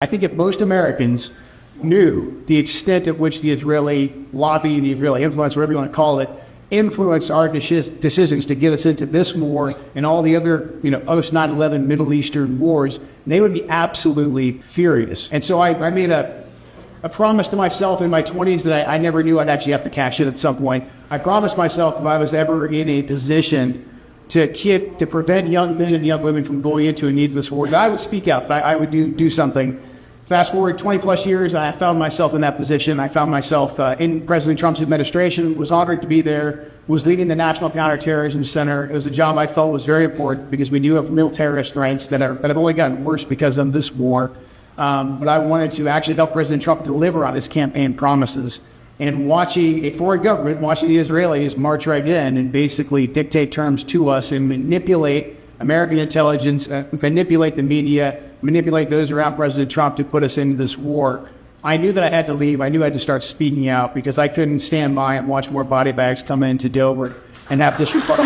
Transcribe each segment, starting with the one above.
I think if most Americans knew the extent at which the Israeli lobby, the Israeli influence, whatever you want to call it, influenced our decisions to get us into this war and all the other, post 9/11 Middle Eastern wars, they would be absolutely furious. And so I made a promise to myself in my 20s that I never knew I'd actually have to cash in at some point. I promised myself if I was ever in a position to prevent young men and young women from going into a needless war, that I would speak out, that I would do something. Fast forward 20 plus years, I found myself in that position. I found myself in President Trump's administration, was honored to be there, was leading the National Counterterrorism Center. It was a job I felt was very important because we do have real terrorist threats that have only gotten worse because of this war. But I wanted to actually help President Trump deliver on his campaign promises. And watching a foreign government, watching the Israelis march right in and basically dictate terms to us and manipulate American intelligence, manipulate the media, manipulate those around President Trump to put us into this war. I knew that I had to leave. I knew I had to start speaking out because I couldn't stand by and watch more body bags come into Dover and have disrespect.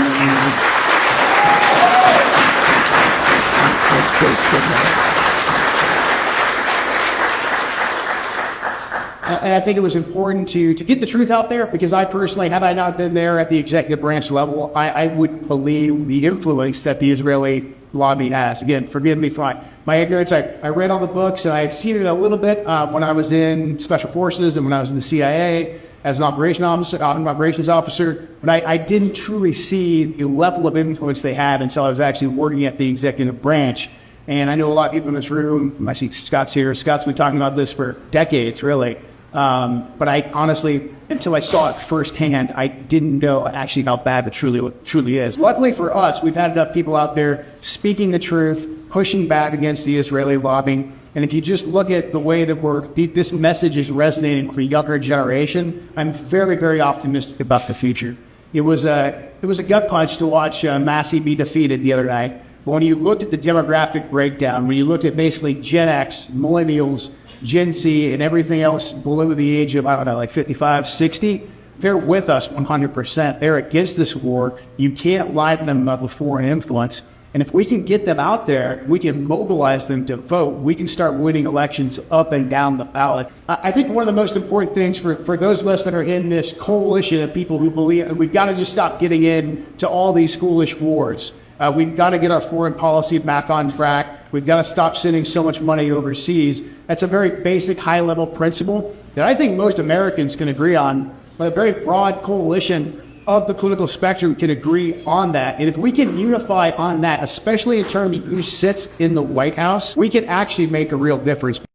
And I think it was important to get the truth out there because I personally, had I not been there at the executive branch level, I would believe the influence that the Israeli lobby has. Again, forgive me for my ignorance. I read all the books and I had seen it a little bit when I was in Special Forces and when I was in the CIA as an operations officer, but I didn't truly see the level of influence they had until I was actually working at the executive branch. And I know a lot of people in this room, I see Scott's here, Scott's been talking about this for decades, really. But I honestly, until I saw it firsthand, I didn't know actually how bad it truly is. Luckily for us, we've had enough people out there speaking the truth, pushing back against the Israeli lobby. And if you just look at the way that this message is resonating for the younger generation, I'm very, very optimistic about the future. It was a gut punch to watch Massey be defeated the other night. But when you looked at the demographic breakdown, when you looked at basically Gen X, millennials, Gen Z, and everything else below the age of, 55, 60, they're with us 100%. They're against this war. You can't lie to them about the foreign influence. And if we can get them out there, we can mobilize them to vote. We can start winning elections up and down the ballot. I think one of the most important things for those of us that are in this coalition of people who believe we've got to just stop getting into all these foolish wars. We've got to get our foreign policy back on track. We've got to stop sending so much money overseas. That's a very basic, high-level principle that I think most Americans can agree on, but a very broad coalition of the political spectrum can agree on that. And if we can unify on that, especially in terms of who sits in the White House, we can actually make a real difference.